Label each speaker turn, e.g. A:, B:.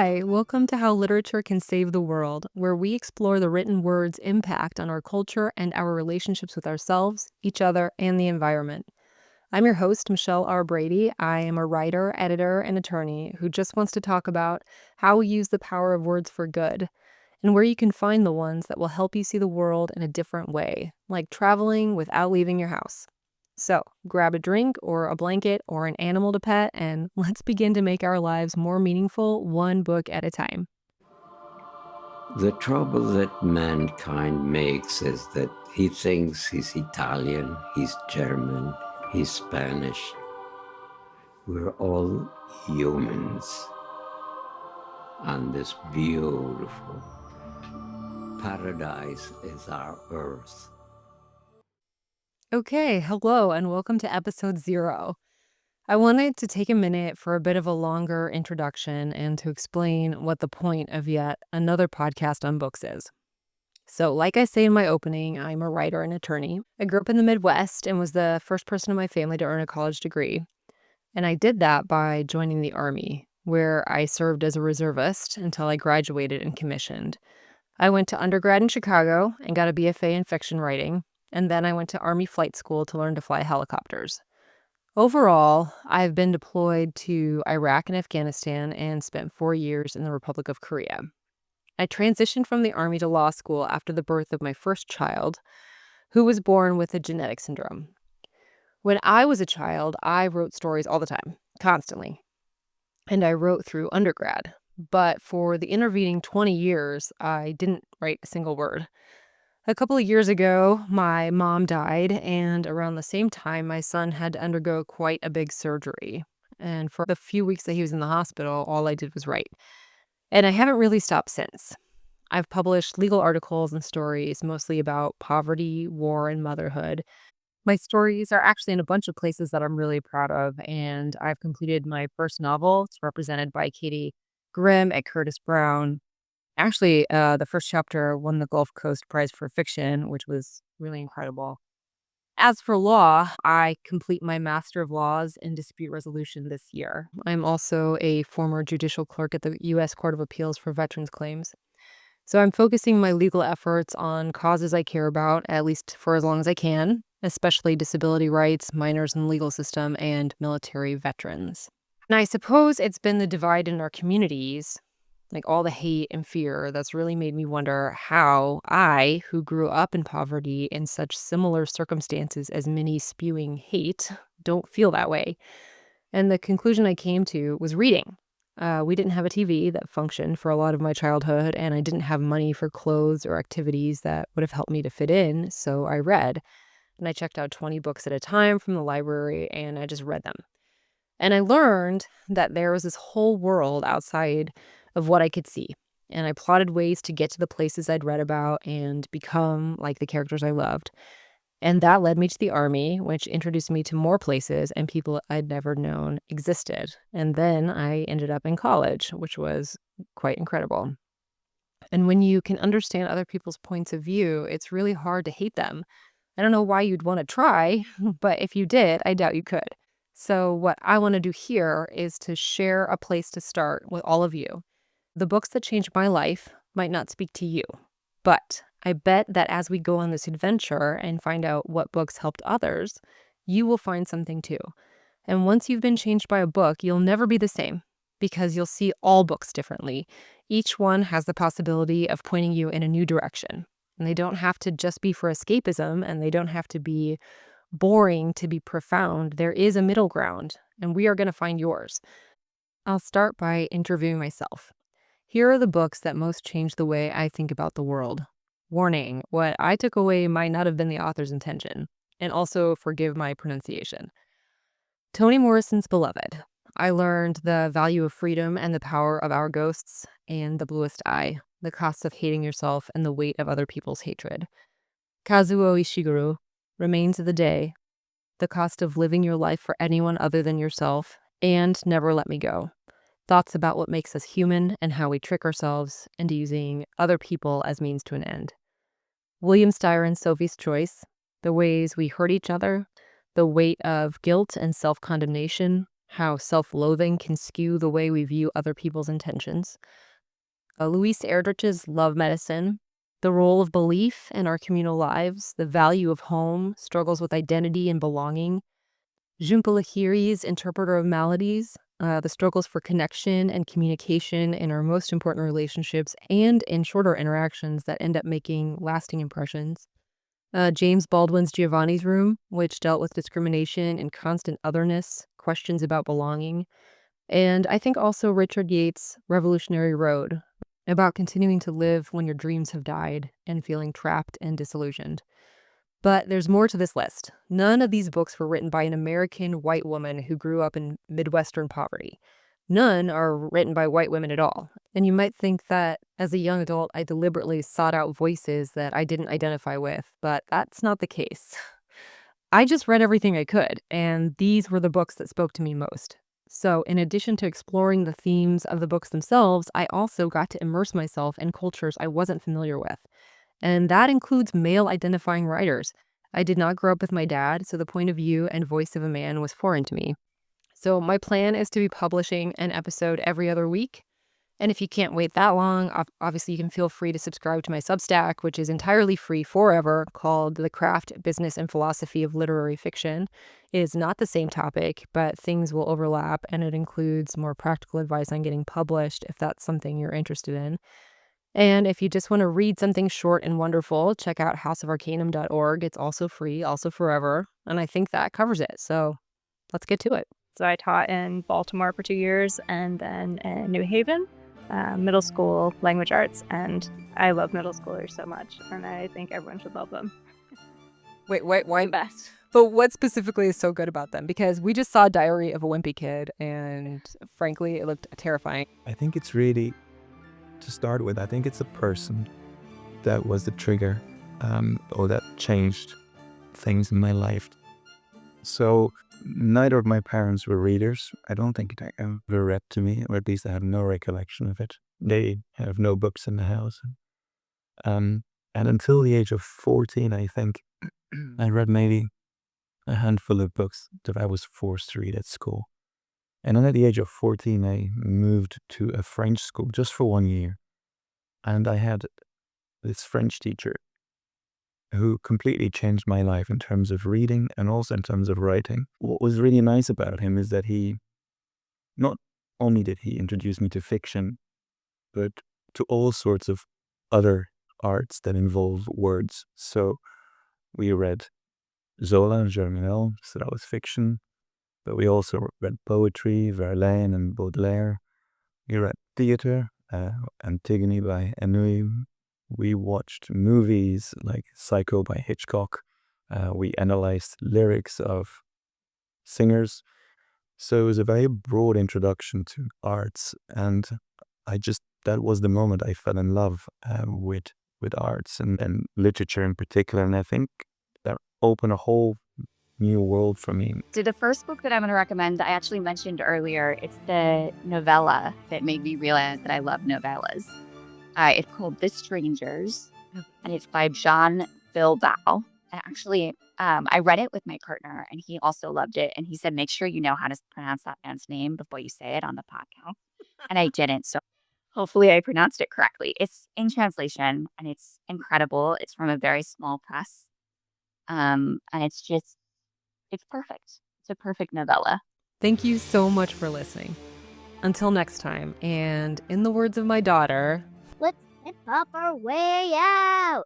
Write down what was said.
A: Hi, welcome to How Literature Can Save the World, where we explore the written word's impact on our culture and our relationships with ourselves, each other, and the environment. I'm your host, Michelle R. Brady. I am a writer, editor, and attorney who just wants to talk about how we use the power of words for good and where you can find the ones that will help you see the world in a different way, like traveling without leaving your house. So, grab a drink or a blanket or an animal to pet, and let's begin to make our lives more meaningful one book at a time.
B: The trouble that mankind makes is that he thinks he's Italian, he's German, he's Spanish. We're all humans on this beautiful paradise is our earth.
A: Okay, hello, and welcome to episode 0. I wanted to take a minute for a bit of a longer introduction and to explain what the point of yet another podcast on books is. So, like I say in my opening, I'm a writer and attorney. I grew up in the Midwest and was the first person in my family to earn a college degree. And I did that by joining the Army, where I served as a reservist until I graduated and commissioned. I went to undergrad in Chicago and got a BFA in fiction writing, and then I went to Army flight school to learn to fly helicopters. Overall, I've been deployed to Iraq and Afghanistan and spent 4 years in the Republic of Korea. I transitioned from the Army to law school after the birth of my first child, who was born with a genetic syndrome. When I was a child, I wrote stories all the time, constantly, and I wrote through undergrad. But for the intervening 20 years, I didn't write a single word. A couple of years ago, my mom died, and around the same time, my son had to undergo quite a big surgery. And for the few weeks that he was in the hospital, all I did was write. And I haven't really stopped since. I've published legal articles and stories, mostly about poverty, war, and motherhood. My stories are actually in a bunch of places that I'm really proud of, and I've completed my first novel. It's represented by Katie Grimm at Curtis Brown. Actually, the first chapter won the Gulf Coast Prize for Fiction, which was really incredible. As for law, I complete my Master of Laws in Dispute Resolution this year. I'm also a former judicial clerk at the U.S. Court of Appeals for Veterans Claims. So I'm focusing my legal efforts on causes I care about, at least for as long as I can, especially disability rights, minors in the legal system, and military veterans. And I suppose it's been the divide in our communities, like all the hate and fear, that's really made me wonder how I, who grew up in poverty in such similar circumstances as many spewing hate, don't feel that way. And the conclusion I came to was reading. We didn't have a TV that functioned for a lot of my childhood, and I didn't have money for clothes or activities that would have helped me to fit in, so I read. And I checked out 20 books at a time from the library, and I just read them. And I learned that there was this whole world outside of what I could see. And I plotted ways to get to the places I'd read about and become like the characters I loved. And that led me to the Army, which introduced me to more places and people I'd never known existed. And then I ended up in college, which was quite incredible. And when you can understand other people's points of view, it's really hard to hate them. I don't know why you'd want to try, but if you did, I doubt you could. So, what I want to do here is to share a place to start with all of you. The books that changed my life might not speak to you, but I bet that as we go on this adventure and find out what books helped others, you will find something too. And once you've been changed by a book, you'll never be the same because you'll see all books differently. Each one has the possibility of pointing you in a new direction. And they don't have to just be for escapism, and they don't have to be boring to be profound. There is a middle ground, and we are going to find yours. I'll start by interviewing myself. Here are the books that most changed the way I think about the world. Warning, what I took away might not have been the author's intention, and also forgive my pronunciation. Toni Morrison's Beloved. I learned the value of freedom and the power of our ghosts, and The Bluest Eye, the cost of hating yourself and the weight of other people's hatred. Kazuo Ishiguro, Remains of the Day, the cost of living your life for anyone other than yourself, and Never Let Me Go. Thoughts about what makes us human and how we trick ourselves into using other people as means to an end. William Styron's Sophie's Choice, the ways we hurt each other, the weight of guilt and self-condemnation, how self-loathing can skew the way we view other people's intentions. Louise Erdrich's Love Medicine, the role of belief in our communal lives, the value of home, struggles with identity and belonging. Jhumpa Lahiri's Interpreter of Maladies, the struggles for connection and communication in our most important relationships and in shorter interactions that end up making lasting impressions. James Baldwin's Giovanni's Room, which dealt with discrimination and constant otherness, questions about belonging. And I think also Richard Yates' Revolutionary Road, about continuing to live when your dreams have died and feeling trapped and disillusioned. But there's more to this list. None of these books were written by an American white woman who grew up in Midwestern poverty. None are written by white women at all. And you might think that as a young adult, I deliberately sought out voices that I didn't identify with, but that's not the case. I just read everything I could, and these were the books that spoke to me most. So, in addition to exploring the themes of the books themselves, I also got to immerse myself in cultures I wasn't familiar with. And that includes male identifying writers. I did not grow up with my dad, so the point of view and voice of a man was foreign to me. So, my plan is to be publishing an episode every other week. And if you can't wait that long, obviously you can feel free to subscribe to my Substack, which is entirely free forever, called The Craft, Business, and Philosophy of Literary Fiction. It is not the same topic, but things will overlap, and it includes more practical advice on getting published if that's something you're interested in. And if you just want to read something short and wonderful, check out houseofarcanum.org. It's also free, also forever. And I think that covers it. So let's get to it.
C: So I taught in Baltimore for 2 years and then in New Haven, middle school language arts. And I love middle schoolers so much. And I think everyone should love them.
A: Wait, why?
C: The best.
A: But what specifically is so good about them? Because we just saw Diary of a Wimpy Kid, and frankly, it looked terrifying.
D: I think it's really, to start with, I think it's a person that was the trigger or that changed things in my life. So neither of my parents were readers. I don't think they ever read to me, or at least I have no recollection of it. They have no books in the house. And until the age of 14, I think, I read maybe a handful of books that I was forced to read at school. And then at the age of 14, I moved to a French school just for 1 year. And I had this French teacher who completely changed my life in terms of reading and also in terms of writing. What was really nice about him is that he, not only did he introduce me to fiction, but to all sorts of other arts that involve words. So we read Zola and Germinal, so that was fiction. But we also read poetry, Verlaine and Baudelaire. We read theater, Antigone by Ennui. We watched movies like Psycho by Hitchcock. We analyzed lyrics of singers. So it was a very broad introduction to arts. And that was the moment I fell in love with arts and literature in particular. And I think that opened a whole new world for me.
E: So the first book that I'm going to recommend, I actually mentioned earlier, it's the novella that made me realize that I love novellas. It's called The Strangers, and it's by John Bilbao. And actually, I read it with my partner, and he also loved it. And he said, make sure you know how to pronounce that man's name before you say it on the podcast. And I didn't, so hopefully I pronounced it correctly. It's in translation, and it's incredible. It's from a very small press, and it's perfect. It's a perfect novella.
A: Thank you so much for listening. Until next time, and in the words of my daughter,
F: let's hip hop our way out.